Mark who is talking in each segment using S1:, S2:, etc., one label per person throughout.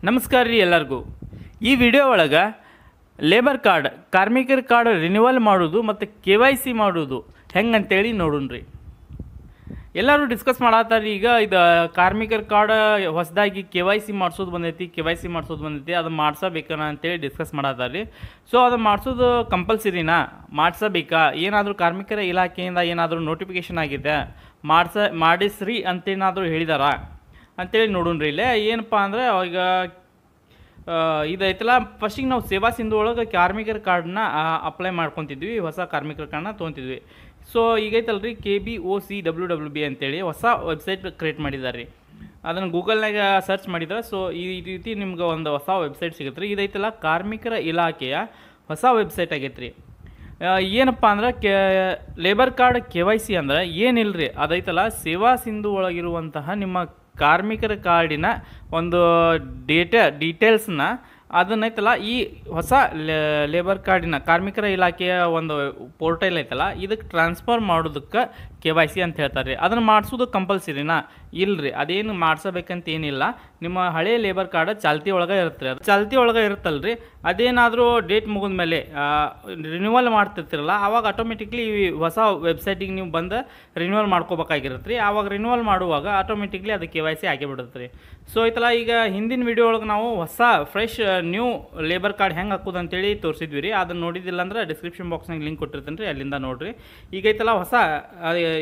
S1: ನಮಸ್ಕಾರ ರೀ ಎಲ್ಲರಿಗೂ. ಈ ವಿಡಿಯೋ ಒಳಗೆ ಲೇಬರ್ ಕಾರ್ಡ್ ಕಾರ್ಮಿಕರ ಕಾರ್ಡ್ ರಿನ್ಯೂವಲ್ ಮಾಡೋದು ಮತ್ತು KYC ಮಾಡೋದು ಹೆಂಗಂತೇಳಿ ನೋಡೋಣ್ರಿ. ಎಲ್ಲರೂ ಡಿಸ್ಕಸ್ ಮಾಡತ್ತಾರೆ. ಈಗ ಇದು ಕಾರ್ಮಿಕರ ಕಾರ್ಡ್ ಹೊಸದಾಗಿ KYC ಮಾಡಿಸೋದು ಬಂದೈತಿ, ಅದು ಮಾಡಿಸಬೇಕನ ಅಂತೇಳಿ ಡಿಸ್ಕಸ್ ಮಾಡತ್ತಾರೆ ರೀ. ಸೊ ಅದು ಮಾಡಿಸೋದು ಕಂಪಲ್ಸರಿನಾ, ಮಾಡಿಸಬೇಕಾ, ಏನಾದರೂ ಕಾರ್ಮಿಕರ ಇಲಾಖೆಯಿಂದ ಏನಾದರೂ ನೋಟಿಫಿಕೇಷನ್ ಆಗಿದೆ, ಮಾಡಿಸ್ರಿ ಅಂತೇನಾದರೂ ಹೇಳಿದಾರಾ ಅಂತೇಳಿ ನೋಡೋಣ್ರಿ. ಇಲ್ಲೇ ಏನಪ್ಪ ಅಂದರೆ ಈಗ ಇದೈತಲ್ಲ, ಫಸ್ಟಿಗೆ ನಾವು ಸೇವಾ ಸಿಂಧು ಒಳಗೆ ಕಾರ್ಮಿಕರ ಕಾರ್ಡನ್ನ ಅಪ್ಲೈ ಮಾಡ್ಕೊತಿದ್ವಿ, ಹೊಸ ಕಾರ್ಮಿಕರ ಕಾರ್ಡನ್ನ ತೊಗೊತಿದ್ವಿ. ಸೊ ಈಗೈತಲ್ರಿ KBOCWWB ಅಂತೇಳಿ ಹೊಸ ವೆಬ್ಸೈಟ್ ಕ್ರಿಯೇಟ್ ಮಾಡಿದ್ದಾರೆ ರೀ. ಅದನ್ನು ಗೂಗಲ್ನಾಗ ಸರ್ಚ್ ಮಾಡಿದ್ರೆ ಸೊ ಈ ರೀತಿ ನಿಮ್ಗೆ ಒಂದು ಹೊಸ ವೆಬ್ಸೈಟ್ ಸಿಗುತ್ತೆ ರೀ. ಇದೈತಲ್ಲ ಕಾರ್ಮಿಕರ ಇಲಾಖೆಯ ಹೊಸ ವೆಬ್ಸೈಟ್ ಆಗೈತೆ ರೀ. ಏನಪ್ಪ ಅಂದ್ರೆ ಲೇಬರ್ ಕಾರ್ಡ್ KYC ಅಂದ್ರೆ ಏನಿಲ್ಲರಿ, ಅದೈತಲ್ಲ ಸೇವಾ ಸಿಂಧು ಒಳಗಿರುವಂತಹ ನಿಮ್ಮ ಕಾರ್ಮಿಕರ ಕಾರ್ಡಿನ ಒಂದು ಡೀಟೇಲ್ಸ್ನ ಅದನ್ನೈತಲ್ಲ ಈ ಹೊಸ ಲೇಬರ್ ಕಾರ್ಡಿನ ಕಾರ್ಮಿಕರ ಇಲಾಖೆಯ ಒಂದು ಪೋರ್ಟಲ್ ಐತಲ್ಲ ಇದಕ್ಕೆ ಟ್ರಾನ್ಸ್ಫರ್ ಮಾಡೋದಕ್ಕೆ KYC ಅಂತ ಹೇಳ್ತಾರೆ ರೀ. ಅದನ್ನು ಮಾಡಿಸೋದು ಕಂಪಲ್ಸರಿನಾ? ಇಲ್ಲರಿ, ಅದೇನು ಮಾಡಿಸಬೇಕಂತ ಏನಿಲ್ಲ. ನಿಮ್ಮ ಹಳೆ ಲೇಬರ್ ಕಾರ್ಡ್ ಚಾಲ್ತಿ ಒಳಗೆ ಇರುತ್ತೆ, ಅದು ಚಾಲ್ತಿ ಒಳಗೆ ಇರುತ್ತಲ್ರಿ. ಅದೇನಾದರೂ ಡೇಟ್ ಮುಗಿದ ಮೇಲೆ ರಿನ್ಯೂವಲ್ ಮಾಡ್ತಿರ್ತಿರಲ್ಲ, ಆವಾಗ ಆಟೋಮೆಟಿಕ್ಲಿ ಈ ಹೊಸ ವೆಬ್ಸೈಟಿಗೆ ನೀವು ಬಂದು ರಿನ್ಯೂವಲ್ ಮಾಡ್ಕೋಬೇಕಾಗಿರುತ್ತೆ ರೀ. ಆವಾಗ ರಿನ್ಯೂವಲ್ ಮಾಡುವಾಗ ಆಟೋಮೆಟಿಕ್ಲಿ ಅದು KYC ಆಗಿಬಿಡುತ್ತೆ ರೀ. ಸೊ ಐತಲ್ಲ, ಈಗ ಹಿಂದಿನ ವಿಡಿಯೋ ಒಳಗೆ ನಾವು ಹೊಸ ಫ್ರೆಶ್ ನ್ಯೂ ಲೇಬರ್ ಕಾರ್ಡ್ ಹೆಂಗೆ ಹಾಕೋದು ಅಂತೇಳಿ ತೋರಿಸಿದ್ವಿ ರೀ. ಅದನ್ನು ನೋಡಿದ್ದಿಲ್ಲ ಅಂದ್ರೆ ಡಿಸ್ಕ್ರಿಪ್ಷನ್ ಬಾಕ್ಸ್ನಾಗ ಲಿಂಕ್ ಕೊಟ್ಟಿರ್ತೀನಿ ರೀ, ಅಲ್ಲಿಂದ ನೋಡಿರಿ. ಈಗ ಐತಲ್ಲ ಹೊಸ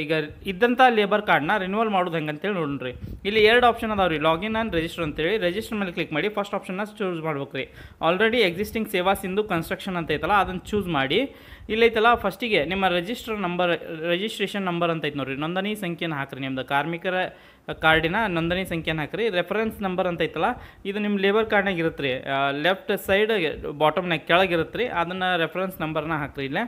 S1: ಈಗ ಇದ್ದಂಥ ಲೇಬರ್ ಕಾರ್ಡ್ನ ರಿನ್ಯೂವಲ್ ಮಾಡೋದು ಹೆಂಗೆ ಅಂತೇಳಿ ನೋಡ್ರಿ. ಇಲ್ಲಿ ಎರಡು ಆಪ್ಷನ್ ಅದಾವೆ ರೀ, ಲಾಗಿನ್ ಆ್ಯಂಡ್ ರಿಜಿಸ್ಟರ್ ಅಂತೇಳಿ. ರಿಜಿಸ್ಟರ್ ಮೇಲೆ ಕ್ಲಿಕ್ ಮಾಡಿ ಫಸ್ಟ್ ಆಪ್ಷನ್ನ ಚೂಸ್ ಮಾಡ್ಬೇಕು ರೀ. ಆಲ್ರೆಡಿ ಎಕ್ಸಿಸ್ಟಿಂಗ್ ಸೇವಾ ಸಿಂಧು ಕನ್ಸ್ಟ್ರಕ್ಷನ್ ಅಂತ ಐತಲ್ಲ ಅದನ್ನು ಚೂಸ್ ಮಾಡಿ. ಇಲ್ಲೈತಲ್ಲ ಫಸ್ಟಿಗೆ ನಿಮ್ಮ ರಿಜಿಸ್ಟ್ರೇಷನ್ ನಂಬರ್ ಅಂತ ಐತೆ ನೋಡಿರಿ, ನೋಂದಣಿ ಸಂಖ್ಯೆನ ಹಾಕ್ರಿ. ನಿಮ್ದು ಕಾರ್ಮಿಕರ ಕಾರ್ಡಿನ ನೋಂದಣಿ ಸಂಖ್ಯೆನ ಹಾಕ್ರಿ. ರೆಫರೆನ್ಸ್ ನಂಬರ್ ಅಂತ ಐತಲ್ಲ ಇದು ನಿಮ್ಮ ಲೇಬರ್ ಕಾರ್ಡ್ನಾಗ ಇರುತ್ತೆ ರೀ, ಲೆಫ್ಟ್ ಸೈಡ್ ಬಾಟಮ್ನಾಗ ಕೆಳಗಿರುತ್ತೆ ರೀ. ಅದನ್ನು ರೆಫರೆನ್ಸ್ ನಂಬರ್ನ ಹಾಕ್ರಿ. ಇಲ್ಲೇ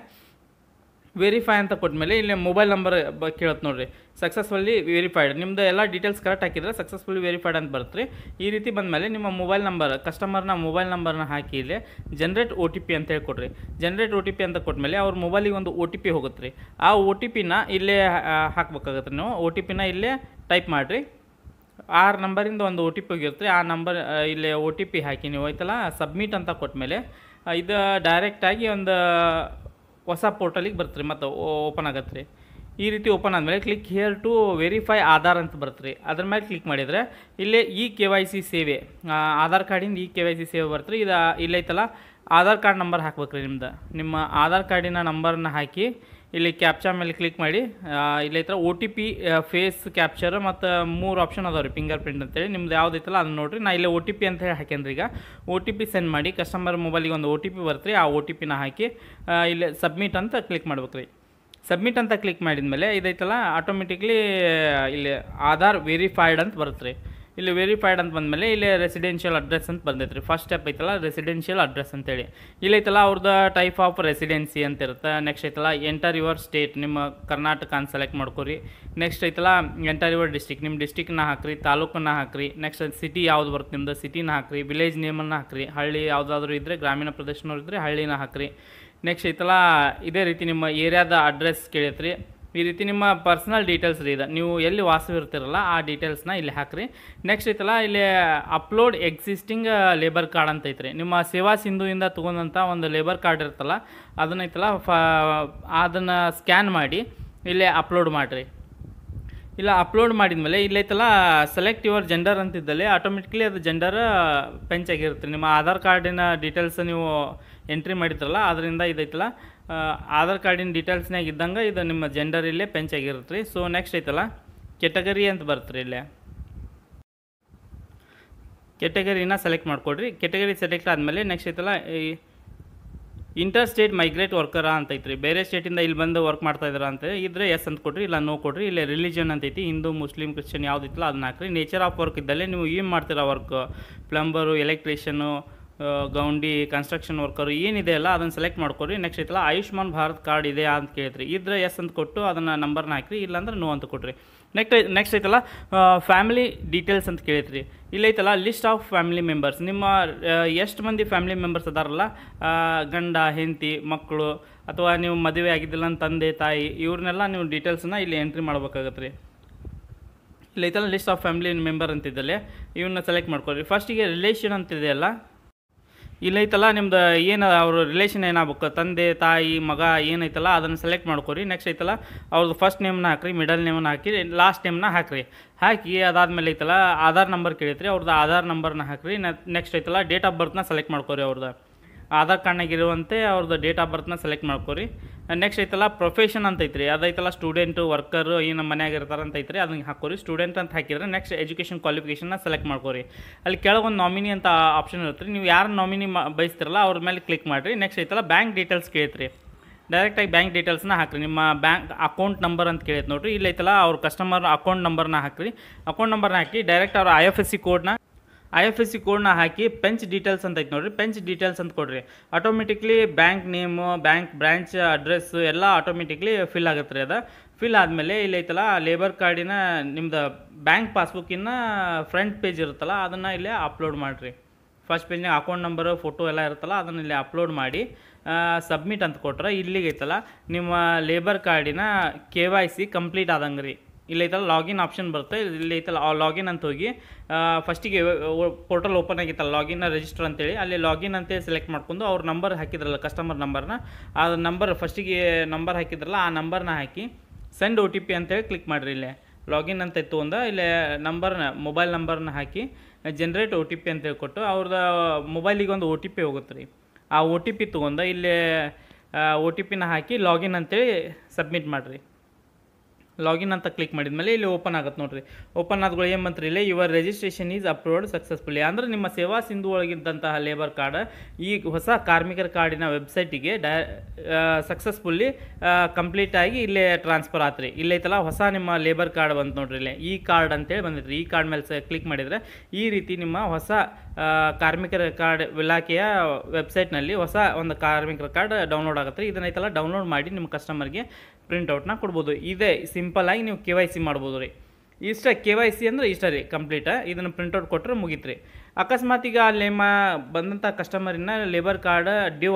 S1: ವೆರಿಫೈ ಅಂತ ಕೊಟ್ಮೇಲೆ ಇಲ್ಲಿ ಮೊಬೈಲ್ ನಂಬರ್ ಕೇಳತ್ತೆ ನೋಡಿರಿ, ಸಕ್ಸಸ್ಫುಲ್ಲಿ ವೆರಿಫೈಡ್. ನಿಮ್ಮದು ಎಲ್ಲ ಡೀಟೇಲ್ಸ್ ಕರೆಕ್ಟ್ ಹಾಕಿದರೆ ಸಕ್ಸಸ್ಫುಲ್ಲಿ ವೆರಿಫೈಡ್ ಅಂತ ಬರುತ್ತೆ ರೀ. ಈ ರೀತಿ ಬಂದಮೇಲೆ ನಿಮ್ಮ ಮೊಬೈಲ್ ನಂಬರ್ ಕಸ್ಟಮರ್ನ ಮೊಬೈಲ್ ನಂಬರ್ನ ಹಾಕಿ ಇಲ್ಲಿ ಜನರೇಟ್ OTP ಅಂತ ಹೇಳ್ಕೊಡ್ರಿ. ಜನರೇಟ್ OTP ಅಂತ ಕೊಟ್ಮೇಲೆ ಅವ್ರ ಮೊಬೈಲಿಗೆ ಒಂದು OTP ಹೋಗುತ್ತೆ ರೀ. ಆ OTPನ ಇಲ್ಲೇ ಹಾಕ್ಬೇಕಾಗತ್ತೆ ರೀ. ನೀವು OTPನ ಇಲ್ಲೇ ಟೈಪ್ ಮಾಡಿರಿ. 6 ನಂಬರಿಂದ ಒಂದು OTP ಹೋಗಿರುತ್ತೆ. ಆ ನಂಬರ್ ಇಲ್ಲೇ OTP ಹಾಕಿ ನೀವು ಐತಲ್ಲ ಸಬ್ಮಿಟ್ ಅಂತ ಕೊಟ್ಮೇಲೆ ಇದು ಡೈರೆಕ್ಟಾಗಿ ಒಂದು ಹೊಸ ಪೋರ್ಟಲಿಗೆ ಬರ್ತೀರಿ, ಮತ್ತು ಓಪನ್ ಆಗತ್ತೆ ರೀ. ಈ ರೀತಿ ಓಪನ್ ಆದಮೇಲೆ click here to verify Aadhaar ಅಂತ ಬರುತ್ತೆ ರೀ. ಅದ್ರ ಮೇಲೆ ಕ್ಲಿಕ್ ಮಾಡಿದರೆ ಇಲ್ಲೇ KYC ಸೇವೆ, ಆಧಾರ್ ಕಾರ್ಡಿಂದ KYC ಸೇವೆ ಬರುತ್ತೆ ರೀ. ಇದು ಇಲ್ಲೈತಲ್ಲ ಆಧಾರ್ ಕಾರ್ಡ್ ನಂಬರ್ ಹಾಕ್ಬೇಕು ರೀ. ನಿಮ್ಮ ಆಧಾರ್ ಕಾರ್ಡಿನ ನಂಬರನ್ನ ಹಾಕಿ ಇಲ್ಲಿ ಕ್ಯಾಪ್ಚಾ ಮೇಲೆ ಕ್ಲಿಕ್ ಮಾಡಿ. ಇಲ್ಲೈತರ OTP ಫೇಸ್ ಕ್ಯಾಪ್ಚರ್ ಮತ್ತು 3 ಆಪ್ಷನ್ ಅದಾವೆ ರೀ, ಫಿಂಗರ್ ಪ್ರಿಂಟ್ ಅಂತೇಳಿ. ನಿಮ್ದು ಯಾವುದೈತಲ್ಲ ಅದನ್ನ ನೋಡಿರಿ. ನಾ ಇಲ್ಲೇ OTP ಅಂತ ಹೇಳಿ ಹಾಕ್ಯಾನ್ರಿ. ಈಗ OTP ಸೆಂಡ್ ಮಾಡಿ ಕಸ್ಟಮರ್ ಮೊಬೈಲಿಗೆ ಒಂದು OTP ಬರುತ್ತೆ ರೀ. ಆ OTPನ ಹಾಕಿ ಇಲ್ಲೇ ಸಬ್ಮಿಟ್ ಅಂತ ಕ್ಲಿಕ್ ಮಾಡ್ಬೇಕು ರೀ. ಸಬ್ಮಿಟ್ ಅಂತ ಕ್ಲಿಕ್ ಮಾಡಿದ್ಮೇಲೆ ಇದೈತಲ್ಲ ಆಟೋಮೆಟಿಕ್ಲಿ ಇಲ್ಲಿ ಆಧಾರ್ ವೆರಿಫೈಡ್ ಅಂತ ಬರುತ್ತೆ ರೀ. ಇಲ್ಲಿ ವೆರಿಫೈಡ್ ಅಂತ ಬಂದಮೇಲೆ ಇಲ್ಲಿ ರೆಸಿಡೆನ್ಷಿಯಲ್ ಅಡ್ರೆಸ್ ಅಂತ ಬಂದೈತೆ ರೀ. ಫಸ್ಟ್ ಸ್ಟೆಪ್ ಐತಲ್ಲ ರೆಸಿಡೆನ್ಷಿಯಲ್ ಅಡ್ರೆಸ್ ಅಂತೇಳಿ. ಇಲ್ಲೈತಲ್ಲ ಅವ್ರದ್ದು ಟೈಪ್ ಆಫ್ ರೆಸಿಡೆನ್ಸಿ ಅಂತ ಇರುತ್ತೆ. ನೆಕ್ಸ್ಟ್ ಐತಲ್ಲ ಎಂಟರ್ ಯುವರ್ ಸ್ಟೇಟ್, ನಿಮ್ಮ ಕರ್ನಾಟಕ ಅಂತ ಸೆಲೆಕ್ಟ್ ಮಾಡ್ಕೊರಿ. ನೆಕ್ಸ್ಟ್ ಐತಲ್ಲ ಎಂಟರ್ ಯುವರ್ ಡಿಸ್ಟಿಕ್, ನಿಮ್ಮ ಡಿಸ್ಟಿಕ್ನ ಹಾಕ್ರಿ, ತಾಲೂಕನ್ನ ಹಾಕ್ರಿ. ನೆಕ್ಸ್ಟ್ ಸಿಟಿ ಯಾವ್ದು ಬರುತ್ತೆ ನಿಮ್ಮದು ಸಿಟಿನ ಹಾಕ್ರಿ. ವಿಲೇಜ್ ನೇಮನ್ನು ಹಾಕ್ರಿ. ಹಳ್ಳಿ ಯಾವುದಾದ್ರೂ ಇದ್ದರೆ ಗ್ರಾಮೀಣ ಪ್ರದೇಶನವ್ರು ಇದ್ದರೆ ಹಳ್ಳಿನ ಹಾಕ್ರಿ. ನೆಕ್ಸ್ಟ್ ಐತಲ್ಲ ಇದೇ ರೀತಿ ನಿಮ್ಮ ಏರಿಯಾದ ಅಡ್ರೆಸ್ ಕೇಳೈತ್ರಿ. ಈ ರೀತಿ ನಿಮ್ಮ ಪರ್ಸನಲ್ ಡೀಟೇಲ್ಸ್ ರೀ, ಇದು ನೀವು ಎಲ್ಲಿ ವಾಸವಿರ್ತಿರಲ್ಲ ಆ ಡೀಟೇಲ್ಸ್ನ ಇಲ್ಲಿ ಹಾಕ್ರಿ. ನೆಕ್ಸ್ಟ್ ಐತಲ್ಲ ಇಲ್ಲಿ ಅಪ್ಲೋಡ್ ಎಕ್ಸಿಸ್ಟಿಂಗ್ ಲೇಬರ್ ಕಾರ್ಡ್ ಅಂತ ಐತ್ರಿ. ನಿಮ್ಮ ಸೇವಾ ಸಿಂಧುವಿಂದ ತೊಗೊಂಡಂಥ ಒಂದು ಲೇಬರ್ ಕಾರ್ಡ್ ಇರುತ್ತಲ್ಲ ಅದನ್ನೈತಲ್ಲ ಅದನ್ನು ಸ್ಕ್ಯಾನ್ ಮಾಡಿ ಇಲ್ಲೇ ಅಪ್ಲೋಡ್ ಮಾಡಿರಿ. ಇಲ್ಲ ಅಪ್ಲೋಡ್ ಮಾಡಿದ್ಮೇಲೆ ಇಲ್ಲೈತಲ್ಲ ಸೆಲೆಕ್ಟ್ ಯುವರ್ ಜೆಂಡರ್ ಅಂತಿದ್ದಲ್ಲಿ ಆಟೋಮೆಟಿಕ್ಲಿ ಅದು ಜೆಂಡರ್ ಪೆಂಚ್ ಆಗಿರುತ್ತೆ. ನಿಮ್ಮ ಆಧಾರ್ ಕಾರ್ಡಿನ ಡೀಟೇಲ್ಸ್ ನೀವು ಎಂಟ್ರಿ ಮಾಡಿದ್ರಲ್ಲ ಅದರಿಂದ ಇದೈತಲ್ಲ ಆಧಾರ್ ಕಾರ್ಡಿನ ಡೀಟೇಲ್ಸ್ನಾಗ ಇದ್ದಂಗೆ ಇದು ನಿಮ್ಮ ಜೆಂಡರ್ ಇಲ್ಲೇ ಪೆಂಚ್ ಆಗಿರುತ್ತೆ ರೀ. ಸೊ ನೆಕ್ಸ್ಟ್ ಐತಲ್ಲ ಕೆಟಗರಿ ಅಂತ ಬರುತ್ತೆ ರೀ. ಇಲ್ಲೇ ಕೆಟಗರಿನ ಸೆಲೆಕ್ಟ್ ಮಾಡ್ಕೊಡ್ರಿ. ಕೆಟಗರಿ ಸೆಲೆಕ್ಟ್ ಆದಮೇಲೆ ನೆಕ್ಸ್ಟ್ ಐತಲ್ಲ ಇಂಟರ್ ಸ್ಟೇಟ್ ಮೈಗ್ರೇಟ್ ವರ್ಕರ ಅಂತ ಐತ್ರಿ. ಬೇರೆ ಸ್ಟೇಟಿಂದ ಇಲ್ಲಿ ಬಂದು ವರ್ಕ್ ಮಾಡ್ತಾ ಇದ್ದಾರೆ ಅಂತ ಇದ್ದರೆ ಎಸ್ ಅಂತ ಕೊಡ್ರಿ, ಇಲ್ಲ ನೋ ಕೊಡ್ರಿ. ಇಲ್ಲಿ ರಿಲಿಜನ್ ಅಂತೈತಿ, ಹಿಂದೂ ಮುಸ್ಲಿಂ ಕ್ರಿಶ್ಚಿಯನ್ ಯಾವುದಿತ್ತಲ್ಲ ಅದನ್ನ ಹಾಕ್ರಿ. ನೇಚರ್ ಆಫ್ ವರ್ಕ್ ಇದ್ದಲ್ಲಿ ನೀವು ಏನು ಮಾಡ್ತೀರಾ work, plumber, ಎಲೆಕ್ಟ್ರಿಷಿಯನು, Goundi, construction worker ಏನಿದೆ ಅಲ್ಲ ಅದನ್ನು ಸೆಲೆಕ್ಟ್ ಮಾಡ್ಕೊರಿ. ನೆಕ್ಸ್ಟ್ ಐತಲ್ಲ ಆಯುಷ್ಮಾನ್ ಭಾರತ್ ಕಾರ್ಡ್ ಇದೆ ಅಂತ ಕೇಳ್ತೀರಿ. ಇದ್ರೆ ಎಸ್ ಅಂತ ಕೊಟ್ಟು ಅದನ್ನು ನಂಬರ್ನ ಹಾಕ್ರಿ, ಇಲ್ಲಾಂದ್ರೆ ನೋ ಅಂತ ಕೊಡ್ರಿ. ನೆಕ್ಸ್ಟ್ ಐತಲ್ಲ ಫ್ಯಾಮಿಲಿ ಡೀಟೇಲ್ಸ್ ಅಂತ ಕೇಳೈತ್ರಿ. ಇಲ್ಲೈತಲ್ಲ ಲಿಸ್ಟ್ ಆಫ್ ಫ್ಯಾಮಿಲಿ ಮೆಂಬರ್ಸ್, ನಿಮ್ಮ ಎಷ್ಟು ಮಂದಿ ಫ್ಯಾಮಿಲಿ ಮೆಂಬರ್ಸ್ ಅದಾರಲ್ಲ, ಗಂಡ ಹೆಂಡತಿ ಮಕ್ಕಳು ಅಥವಾ ನೀವು ಮದುವೆ ಆಗಿದ್ದಿಲ್ಲ ತಂದೆ ತಾಯಿ ಇವ್ರನ್ನೆಲ್ಲ ನೀವು ಡೀಟೇಲ್ಸನ್ನ ಇಲ್ಲಿ ಎಂಟ್ರಿ ಮಾಡ್ಬೇಕಾಗತ್ತೆ ರೀ. ಇಲ್ಲ ಐತಲ್ಲ ಲಿಸ್ಟ್ ಆಫ್ ಫ್ಯಾಮಿಲಿ ಮೆಂಬರ್ ಅಂತಿದ್ದಲ್ಲಿ ಇವನ್ನ ಸೆಲೆಕ್ಟ್ ಮಾಡ್ಕೊಳ್ರಿ. ಫಸ್ಟಿಗೆ ರಿಲೇಷನ್ ಅಂತಿದೆಯಲ್ಲ, ಇಲ್ಲೈತಲ್ಲ ನಿಮ್ದು ಏನು ಅವ್ರ ರಿಲೇಷನ್ ಏನಾಗಬೇಕು, ತಂದೆ ತಾಯಿ ಮಗ ಏನೈತಲ್ಲ ಅದನ್ನು ಸೆಲೆಕ್ಟ್ ಮಾಡ್ಕೊರಿ. ನೆಕ್ಸ್ಟ್ ಐತಲ್ಲ ಅವ್ರದ್ದು ಫಸ್ಟ್ ನೇಮ್ನ ಹಾಕ್ರಿ, ಮಿಡಲ್ ನೇಮ್ನ ಹಾಕಿ, ಲಾಸ್ಟ್ ನೇಮ್ನ ಹಾಕ್ರಿ. ಹಾಕಿ ಅದಾದಮೇಲೆ ಐತಲ್ಲ ಆಧಾರ್ ನಂಬರ್ ಕೇಳಿತ್ರಿ, ಅವ್ರದ್ದು ಆಧಾರ್ ನಂಬರ್ನ ಹಾಕ್ರಿ. ನೆಕ್ಸ್ಟ್ ಐತಲ್ಲ ಡೇಟ್ ಆಫ್ ಬರ್ತ್ನ ಸೆಲೆಕ್ಟ್ ಮಾಡ್ಕೊರಿ. ಅವ್ರದ್ದು ಆಧಾರ್ ಕಾರ್ಡ್ನಾಗಿರುವಂತೆ ಅವ್ರದ್ದು ಡೇಟ್ ಆಫ್ ಬರ್ತ್ನ ಸೆಲೆಕ್ಟ್ ಮಾಡ್ಕೊರಿ. ನೆಕ್ಸ್ಟ್ ಐತಲ್ಲ ಪ್ರೊಫೆಷನ್ ಅಂತ ಐತ್ರಿ, ಅದೈತಲ್ಲ ಸ್ಟೂಡೆಂಟು ವರ್ಕರು ಏನು ಮನ್ಯಾಗ ಇರ್ತಾರೆ ಅಂತ ಐತ್ರಿ, ಅದನ್ನ ಹಾಕೋರಿ. ಸ್ಟೂಡೆಂಟ್ ಅಂತ ಹಾಕಿದ್ರೆ ನೆಕ್ಸ್ಟ್ ಎಜುಕೇಷನ್ ಕ್ವಾಲಿಫಿಕೇಷನ್ನ ಸೆಲೆಕ್ಟ್ ಮಾಡ್ಕೊರಿ. ಅಲ್ಲಿ ಕೆಳಗೊಂದು ನಾಮಿನಿ ಅಂತ ಆಪ್ಷನ್ ಇರುತ್ತೆ, ನೀವು ಯಾರು ನಾಮಿನಿ ಬಯಸ್ತಿರಲ್ಲ ಅವ್ರ ಮೇಲೆ ಕ್ಲಿಕ್ ಮಾಡಿರಿ. ನೆಕ್ಸ್ಟ್ ಐತಲ್ಲ ಬ್ಯಾಂಕ್ ಡೀಟೇಲ್ಸ್ ಕೇಳ್ತ್ರಿ, ಡೈರೆಕ್ಟಾಗಿ ಬ್ಯಾಂಕ್ ಡೀಟೇಲ್ಸ್ನ ಹಾಕ್ರಿ. ನಿಮ್ಮ ಬ್ಯಾಂಕ್ ಅಕೌಂಟ್ ನಂಬರ್ ಅಂತ ಕೇಳೈತೆ ನೋಡಿರಿ, ಇಲ್ಲೈತಲ್ಲ ಅವ್ರ ಕಸ್ಟಮರ್ ಅಕೌಂಟ್ ನಂಬರ್ನ ಹಾಕ್ರಿ. ಅಕೌಂಟ್ ನಂಬರ್ನ ಹಾಕಿ ಡೈರೆಕ್ಟ್ ಅವ್ರ IFSC ಕೋಡ್ನ ಹಾಕಿ ಪೆಂಚ್ ಡೀಟೇಲ್ಸ್ ಅಂತ ಐತೆ ನೋಡಿರಿ, ಪೆಂಚ್ ಡೀಟೇಲ್ಸ್ ಅಂತ ಕೊಡ್ರಿ. Automatically bank name, bank branch address ಎಲ್ಲ ಆಟೋಮೆಟಿಕ್ಲಿ ಫಿಲ್ ಆಗುತ್ತೆ ರೀ. ಅದು ಫಿಲ್ ಆದಮೇಲೆ ಇಲ್ಲೈತಲ್ಲ ಲೇಬರ್ ಕಾರ್ಡಿನ ನಿಮ್ದು ಬ್ಯಾಂಕ್ ಪಾಸ್ಬುಕ್ಕಿನ ಫ್ರಂಟ್ ಪೇಜ್ ಇರುತ್ತಲ್ಲ ಅದನ್ನು ಇಲ್ಲೇ ಅಪ್ಲೋಡ್ ಮಾಡಿರಿ. ಫಸ್ಟ್ ಪೇಜ್ನಾಗ ಅಕೌಂಟ್ ನಂಬರು ಫೋಟೋ ಎಲ್ಲ ಇರುತ್ತಲ್ಲ ಅದನ್ನು ಇಲ್ಲಿ ಅಪ್ಲೋಡ್ ಮಾಡಿ ಸಬ್ಮಿಟ್ ಅಂತ ಕೊಟ್ರೆ ಇಲ್ಲಿಗೆ ಐತಲ್ಲ ನಿಮ್ಮ ಲೇಬರ್ ಕಾರ್ಡಿನ KYC ಕಂಪ್ಲೀಟ್ ಆದಂಗೆ ರೀ. ಇಲ್ಲೈತಲ್ಲ ಲಾಗಿನ್ ಆಪ್ಷನ್ ಬರುತ್ತೆ, ಇಲ್ಲೈತಲ್ಲ ಲಾಗಿನ್ ಅಂತ ಹೋಗಿ ಫಸ್ಟಿಗೆ ಪೋರ್ಟಲ್ ಓಪನ್ ಆಗಿತ್ತಲ್ಲ ಲಾಗಿನ್ ರಿಜಿಸ್ಟರ್ ಅಂತೇಳಿ, ಅಲ್ಲಿ ಲಾಗಿನ್ ಅಂತೇಳಿ ಸೆಲೆಕ್ಟ್ ಮಾಡ್ಕೊಂಡು ಅವ್ರ ನಂಬರ್ ಹಾಕಿದ್ರಲ್ಲ ಕಸ್ಟಮರ್ ನಂಬರ್ನ, ಆ ನಂಬರ್ ಫಸ್ಟಿಗೆ ನಂಬರ್ ಹಾಕಿದ್ರಲ್ಲ ಆ ನಂಬರ್ನ ಹಾಕಿ ಸೆಂಡ್ OTP ಅಂತೇಳಿ ಕ್ಲಿಕ್ ಮಾಡಿರಿ. ಇಲ್ಲೇ ಲಾಗಿನ್ ಅಂತ ಇತ್ತು ಒಂದು, ಇಲ್ಲೇ ಮೊಬೈಲ್ ನಂಬರ್ನ ಹಾಕಿ ಜನ್ರೇಟ್ OTP ಅಂತೇಳಿ ಕೊಟ್ಟು ಅವ್ರದ್ದು ಮೊಬೈಲಿಗೆ ಒಂದು OTP ಹೋಗುತ್ತೆ ರೀ. ಆ OTP ತೊಗೊಂಡು ಇಲ್ಲೇ OTPನ ಹಾಕಿ ಲಾಗಿನ್ ಅಂತೇಳಿ ಸಬ್ಮಿಟ್ ಮಾಡಿರಿ. ಲಾಗಿನ್ ಅಂತ ಕ್ಲಿಕ್ ಮಾಡಿದ್ಮೇಲೆ ಇಲ್ಲಿ ಓಪನ್ ಆಗುತ್ತೆ ನೋಡಿರಿ. ಓಪನ್ ಆದ್ಗಳು ಏನು ಬಂತ್ರಿ, ಇಲ್ಲಿ your registration is upload successfully, ಅಂದರೆ ನಿಮ್ಮ ಸೇವಾ ಸಿಂಧು ಒಳಗಿದ್ದಂತಹ ಲೇಬರ್ ಕಾರ್ಡ್ ಈ ಹೊಸ ಕಾರ್ಮಿಕರ ಕಾರ್ಡಿನ ವೆಬ್ಸೈಟಿಗೆ ಸಕ್ಸಸ್ಫುಲ್ಲಿ ಕಂಪ್ಲೀಟ್ ಆಗಿ ಇಲ್ಲೇ ಟ್ರಾನ್ಸ್ಫರ್ ಆತ್ರಿ. ಇಲ್ಲೈತಲ್ಲ ಹೊಸ ನಿಮ್ಮ ಲೇಬರ್ ಕಾರ್ಡ್ ಬಂತು ನೋಡ್ರಿ, ಇಲ್ಲೇ ಈ ಕಾರ್ಡ್ ಅಂತೇಳಿ ಬಂದಿದ್ರಿ. ಈ ಕಾರ್ಡ್ ಮೇಲೆ ಕ್ಲಿಕ್ ಮಾಡಿದರೆ ಈ ರೀತಿ ನಿಮ್ಮ ಹೊಸ ಕಾರ್ಮಿಕರ ಕಾರ್ಡ್ ಇಲಾಖೆಯ ವೆಬ್ಸೈಟ್ನಲ್ಲಿ ಹೊಸ ಒಂದು ಕಾರ್ಮಿಕರ ಕಾರ್ಡ್ ಡೌನ್ಲೋಡ್ ಆಗುತ್ತೆ. ಇದನ್ನೈತಲ್ಲ ಡೌನ್ಲೋಡ್ ಮಾಡಿ ನಿಮ್ಮ ಕಸ್ಟಮರ್ಗೆ ಪ್ರಿಂಟ್ಔಟ್ನ ಕೊಡ್ಬೋದು. ಇದೇ ಸಿಂಪಲ್ಲಾಗಿ ನೀವು KYC ಮಾಡ್ಬೋದು ರೀ. ಇಷ್ಟ KYC ಅಂದರೆ ಇಷ್ಟ ರೀ ಕಂಪ್ಲೀಟ್. ಇದನ್ನು ಪ್ರಿಂಟ್ಔಟ್ ಕೊಟ್ಟರೆ ಮುಗೀತು ರೀ. ಅಕಸ್ಮಾತ್ ಈಗ ಅಲ್ಲಿ ಬಂದಂಥ ಕಸ್ಟಮರಿನ ಲೇಬರ್ ಕಾರ್ಡ್ ಡ್ಯೂ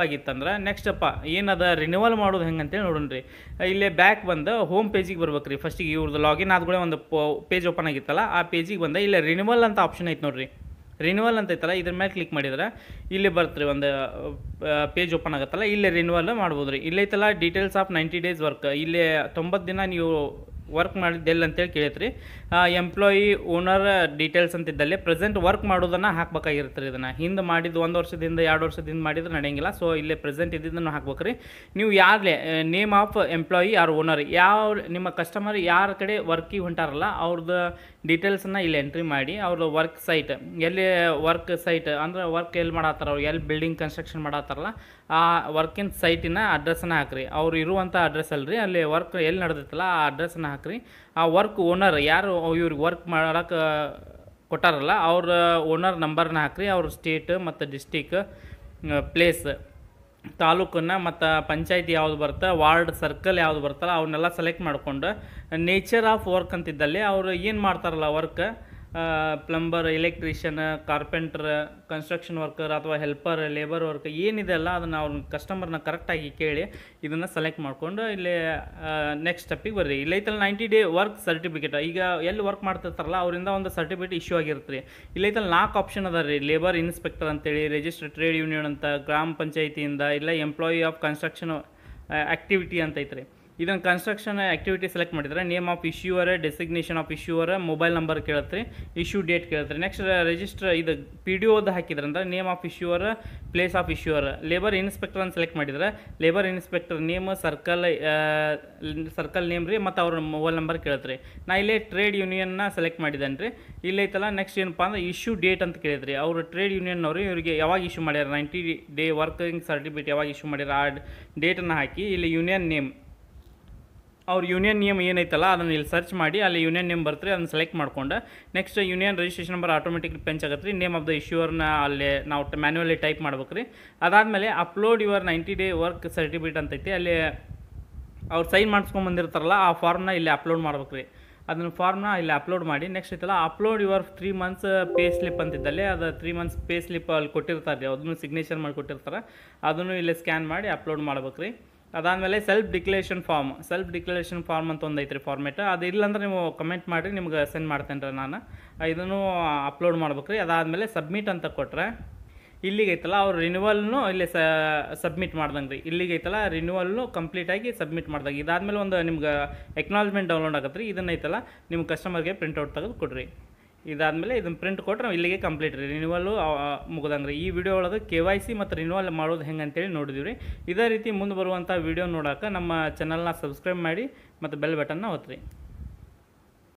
S1: ಆಗಿತ್ತಂದ್ರೆ ನೆಕ್ಸ್ಟಪ್ಪ ಏನದ ರಿನ್ಯೂವಲ್ ಮಾಡೋದು ಹೆಂಗೆ ಅಂತೇಳಿ ನೋಡೋಣ ರೀ. ಇಲ್ಲೇ ಬ್ಯಾಕ್ ಬಂದು ಹೋಮ್ ಪೇಜಿಗೆ ಬರ್ಬೇಕು ರೀ. ಫಸ್ಟಿಗೆ ಇವ್ರದ್ದು ಲಾಗಿನ್ ಆದ್ಗಳೇ ಒಂದು ಪೇಜ್ ಓಪನ್ ಆಗಿತ್ತಲ್ಲ ಆ ಪೇಜಿಗೆ ಬಂದ ಇಲ್ಲೇ ರಿನ್ಯೂವಲ್ ಅಂತ ಆಪ್ಷನ್ ಐತೆ ನೋಡಿರಿ. ರಿನ್ಯೂವಲ್ ಅಂತ ಐತಲ್ಲ ಇದ್ರ ಮೇಲೆ ಕ್ಲಿಕ್ ಮಾಡಿದ್ರೆ ಇಲ್ಲಿ ಬರ್ತೀರಿ, ಒಂದು ಪೇಜ್ ಓಪನ್ ಆಗುತ್ತಲ್ಲ ಇಲ್ಲೇ ರಿನ್ಯೂವಲ್ ಮಾಡ್ಬೋದು ರೀ. ಇಲ್ಲೈತಲ್ಲ ಡೀಟೇಲ್ಸ್ ಆಫ್ 90 days ವರ್ಕ್, ಇಲ್ಲೇ 90 ದಿನ ನೀವು ವರ್ಕ್ ಮಾಡಿದ್ದೆಲ್ಲ ಅಂತೇಳಿ ಕೇಳೈತ್ರಿ. ಎಂಪ್ಲಾಯಿ ಓನರ್ ಡೀಟೇಲ್ಸ್ ಅಂತಿದ್ದಲ್ಲಿ ಪ್ರೆಸೆಂಟ್ ವರ್ಕ್ ಮಾಡೋದನ್ನು ಹಾಕ್ಬೇಕಾಗಿರುತ್ತೆ ರೀ. ಇದನ್ನು ಹಿಂದೆ ಮಾಡಿದ್ದು 1 ವರ್ಷದಿಂದ 2 ವರ್ಷದಿಂದ ಮಾಡಿದ್ರೆ ನಡೆಯಂಗಿಲ್ಲ. ಸೊ ಇಲ್ಲೇ ಪ್ರೆಸೆಂಟ್ ಇದ್ದಿದ್ದನ್ನು ಹಾಕ್ಬೇಕು ರೀ. ನೀವು ಯಾರೇ ನೇಮ್ ಆಫ್ ಎಂಪ್ಲಾಯಿ ಯಾರು ಓನರ್, ಯಾವ ನಿಮ್ಮ ಕಸ್ಟಮರ್ ಯಾರ ಕಡೆ ವರ್ಕಿಗೆ ಹೊಂಟಾರಲ್ಲ ಅವ್ರದ್ದು ಡೀಟೇಲ್ಸನ್ನು ಇಲ್ಲಿ ಎಂಟ್ರಿ ಮಾಡಿ ಅವ್ರದ್ದು ವರ್ಕ್ ಸೈಟ್ ಎಲ್ಲಿ ವರ್ಕ್ ಸೈಟ್ ಅಂದರೆ ವರ್ಕ್ ಎಲ್ಲಿ ಮಾಡತ್ತಾರ, ಅವ್ರು ಎಲ್ಲಿ ಬಿಲ್ಡಿಂಗ್ ಕನ್ಸ್ಟ್ರಕ್ಷನ್ ಮಾಡತ್ತಾರಲ್ಲ ಆ ವರ್ಕಿನ ಸೈಟಿನ ಅಡ್ರೆಸ್ಸನ್ನು ಹಾಕ್ರಿ. ಅವ್ರು ಇರುವಂಥ ಅಡ್ರೆಸ್ ಅಲ್ರಿ, ಅಲ್ಲಿ ವರ್ಕ್ ಎಲ್ಲಿ ನಡೆದಿತ್ತಲ್ಲ ಆ ಅಡ್ರೆಸ್ಸನ್ನು ಹಾಕ್ರಿ. ಆ ವರ್ಕ್ ಓನರ್ ಯಾರು ಇವ್ರಿಗೆ ವರ್ಕ್ ಮಾಡೋಕೆ ಕೊಟ್ಟಾರಲ್ಲ ಅವ್ರ ಓನರ್ ನಂಬರ್ನ ಹಾಕ್ರಿ. ಅವ್ರ ಸ್ಟೇಟ್ ಮತ್ತು ಡಿಸ್ಟಿಕ್, ಪ್ಲೇಸ್, ತಾಲೂಕನ್ನು ಮತ್ತು ಪಂಚಾಯತಿ ಯಾವ್ದು ಬರುತ್ತೆ, ವಾರ್ಡ್ ಸರ್ಕಲ್ ಯಾವ್ದು ಬರ್ತಲ್ಲ ಅವನ್ನೆಲ್ಲ ಸೆಲೆಕ್ಟ್ ಮಾಡಿಕೊಂಡು ನೇಚರ್ ಆಫ್ ವರ್ಕ್ ಅಂತಿದ್ದಲ್ಲಿ ಅವರು ಏನು ಮಾಡ್ತಾರಲ್ಲ work, plumber, electrician, carpenter, construction worker ಅಥವಾ ಹೆಲ್ಪರ್, ಲೇಬರ್ ವರ್ಕ್ ಏನಿದೆ ಅಲ್ಲ ಅದನ್ನು ಅವ್ರ ಕಸ್ಟಮರ್ನ ಕರೆಕ್ಟಾಗಿ ಕೇಳಿ ಇದನ್ನು ಸೆಲೆಕ್ಟ್ ಮಾಡಿಕೊಂಡು ಇಲ್ಲಿ ನೆಕ್ಸ್ಟ್ ಸ್ಟೆಪ್ಪಿಗೆ ಬರ್ರಿ. ಇಲ್ಲೈತಲ್ಲ 90 day ವರ್ಕ್ ಸರ್ಟಿಫಿಕೇಟ್, ಈಗ ಎಲ್ಲಿ ವರ್ಕ್ ಮಾಡ್ತಿರ್ತಾರಲ್ಲ ಅವರಿಂದ ಒಂದು ಸರ್ಟಿಫಿಕೇಟ್ ಇಶ್ಯೂ ಆಗಿರುತ್ತೆ ರೀ. ಇಲ್ಲೈತಲ್ಲ 4 ಆಪ್ಷನ್ ಅದ ರೀ, ಲೇಬರ್ ಇನ್ಸ್ಪೆಕ್ಟರ್ ಅಂತೇಳಿ, ರಿಜಿಸ್ಟರ್ಡ್ ಟ್ರೇಡ್ ಯೂನಿಯನ್ ಅಂತ, ಗ್ರಾಮ ಪಂಚಾಯತಿಯಿಂದ, ಇಲ್ಲ ಎಂಪ್ಲಾಯಿ ಆಫ್ ಕನ್ಸ್ಟ್ರಕ್ಷನ್ ಆ್ಯಕ್ಟಿವಿಟಿ ಅಂತ ಐತ್ರಿ. ಇದನ್ನು ಕನ್ಸ್ಟ್ರಕ್ಷನ್ ಆ್ಯಕ್ಟಿವಿಟಿ ಸೆಲೆಕ್ಟ್ ಮಾಡಿದರೆ name of issuer, designation of issuer, mobile number ಕೇಳುತ್ತೆ, ಇಶ್ಯೂ ಡೇಟ್ ಕೇಳುತ್ತೆ. ನೆಕ್ಸ್ಟ್ ರಿಜಿಸ್ಟರ್ ಇದು PDOದು ಹಾಕಿದ್ರೆ ಅಂದ್ರೆ name of issuer, place of issuer. Labour inspector ಅಂತ ಸೆಲೆಕ್ಟ್ ಮಾಡಿದರೆ labour inspector name, circle name ರೀ ಮತ್ತು ಅವ್ರ ಮೊಬೈಲ್ ನಂಬರ್ ಕೇಳುತ್ತೆ ರೀ. ನಾ ಇಲ್ಲೇ ಟ್ರೇಡ್ ಯೂನಿಯನ್ನ ಸೆಲೆಕ್ಟ್ ಮಾಡಿದ್ದೇನೆ ರೀ. ಇಲ್ಲೈತಲ್ಲ ನೆಕ್ಸ್ಟ್ ಏನಪ್ಪ ಅಂದ್ರೆ ಇಶ್ಯೂ ಡೇಟ್ ಅಂತ ಕೇಳಿದ್ರಿ. ಅವರು ಟ್ರೇಡ್ ಯೂನಿಯನ್ನವರು ಇವರಿಗೆ ಯಾವಾಗ ಇಶ್ಯೂ ಮಾಡ್ಯಾರ, 90 day ವರ್ಕಿಂಗ್ ಸರ್ಟಿಫಿಕೇಟ್ ಯಾವಾಗ ಇಶ್ಯೂ ಮಾಡ್ಯಾರ ಆ ಡೇಟನ್ನು ಹಾಕಿ ಇಲ್ಲಿ ಯೂನಿಯನ್ ನೇಮ್, ಅವ್ರ ಯೂನಿಯನ್ ನೇಮ್ ಏನೈತಲ್ಲ ಅದನ್ನು ಇಲ್ಲಿ ಸರ್ಚ್ ಮಾಡಿ ಅಲ್ಲಿ ಯೂನಿಯನ್ ನೇಮ್ ಬರ್ತೀರಿ, ಅದನ್ನು ಸೆಲೆಕ್ಟ್ ಮಾಡ್ಕೊಂಡು next union registration number automatically Pench ಆಗುತ್ತೆ ರೀ. ನೇಮ್ ಆಫ್ ದ ಇಶ್ಯೂವರ್ನ ಅಲ್ಲಿ ನಾವು ಮ್ಯಾನ್ಯುವಲಿ ಟೈಪ್ ಮಾಡ್ಬೇಕು ರೀ. ಅದಾದಮೇಲೆ upload your 90 day work certificate ಅಂತೈತಿ, ಅಲ್ಲಿ ಅವ್ರು ಸೈನ್ ಮಾಡಿಸ್ಕೊಂಬಂದಿರ್ತಾರಲ್ಲ ಆ ಫಾರ್ಮ್ನ ಇಲ್ಲಿ ಅಪ್ಲೋಡ್ ಮಾಡ್ಬೇಕು ರೀ. ಅದನ್ನು ಫಾರ್ಮ್ನ ಇಲ್ಲಿ ಅಪ್ಲೋಡ್ ಮಾಡಿ ನೆಕ್ಸ್ಟ್ ಐತಲ್ಲ upload your 3 months pay slip ಅಂತಿದ್ದಲ್ಲಿ ಅದು 3 months ಪೇ ಸ್ಲಿಪ್ ಅಲ್ಲಿ ಕೊಟ್ಟಿರ್ತಾರೆ ರೀ, ಅದನ್ನು ಸಿಗ್ನೇಚರ್ ಮಾಡಿ ಕೊಟ್ಟಿರ್ತಾರೆ, ಅದನ್ನು ಇಲ್ಲಿ ಸ್ಕ್ಯಾನ್ ಮಾಡಿ ಅಪ್ಲೋಡ್ ಮಾಡ್ಬೇಕು ರೀ. ಅದಾದಮೇಲೆ ಸೆಲ್ಫ್ ಡಿಕ್ಲರೇಷನ್ ಫಾರ್ಮ್ ಅಂತ ಒಂದು ಐತ್ರಿ ಫಾರ್ಮೇಟ್. ಅದು ಇಲ್ಲಂದ್ರೆ ನೀವು ಕಮೆಂಟ್ ಮಾಡಿರಿ, ನಿಮ್ಗೆ ಸೆಂಡ್ ಮಾಡ್ತೇನೆ ರೀ ನಾನು. ಇದನ್ನು ಅಪ್ಲೋಡ್ ಮಾಡ್ಬೇಕು ರೀ. ಅದಾದಮೇಲೆ ಸಬ್ಮಿಟ್ ಅಂತ ಕೊಟ್ಟರೆ ಇಲ್ಲಿಗೆ ಐತಲ್ಲ ಅವ್ರು ರಿನ್ಯೂವಲ್ನು ಇಲ್ಲಿ ಸಬ್ಮಿಟ್ ಮಾಡ್ದಂಗೆ ರೀ. ಇಲ್ಲಿಗೆ ಐತಲ್ಲ ರಿನ್ಯೂವಲ್ನು ಕಂಪ್ಲೀಟಾಗಿ ಸಬ್ಮಿಟ್ ಮಾಡ್ದಂಗೆ. ಇದಾದಮೇಲೆ ಒಂದು ನಿಮ್ಗೆ ಎಕ್ನಾಲಜ್ಮೆಂಟ್ ಡೌನ್ಲೋಡ್ ಆಗತ್ತೆ ರೀ. ಇದನ್ನ ಐತಲ್ಲ ನಿಮ್ಮ ಕಸ್ಟಮರ್ಗೆ ಪ್ರಿಂಟ್ಔಟ್ ತೆಗೆದು ಕೊಡ್ರಿ. ಇದಾದಮೇಲೆ ಇದನ್ನು ಪ್ರಿಂಟ್ ಕೊಟ್ಟರೆ ಇಲ್ಲಿಗೆ ಕಂಪ್ಲೀಟ್ ರೀ, ರಿನ್ಯೂವಲ್ಲು ಮುಗ್ದಂಗೆ ರೀ. ಈ ವಿಡಿಯೋ ಒಳಗೆ KYC ಮತ್ತು ರಿನ್ಯೂವಲ್ ಮಾಡೋದು ಹೆಂಗೆ ಅಂತೇಳಿ ನೋಡಿದ್ವಿ ರೀ. ಇದೇ ರೀತಿ ಮುಂದೆ ಬರುವಂಥ ವಿಡಿಯೋ ನೋಡೋಕೆ ನಮ್ಮ ಚಾನಲ್ನ ಸಬ್ಸ್ಕ್ರೈಬ್ ಮಾಡಿ ಮತ್ತು ಬೆಲ್ ಬಟನ್ನ ಒತ್ತಿರಿ.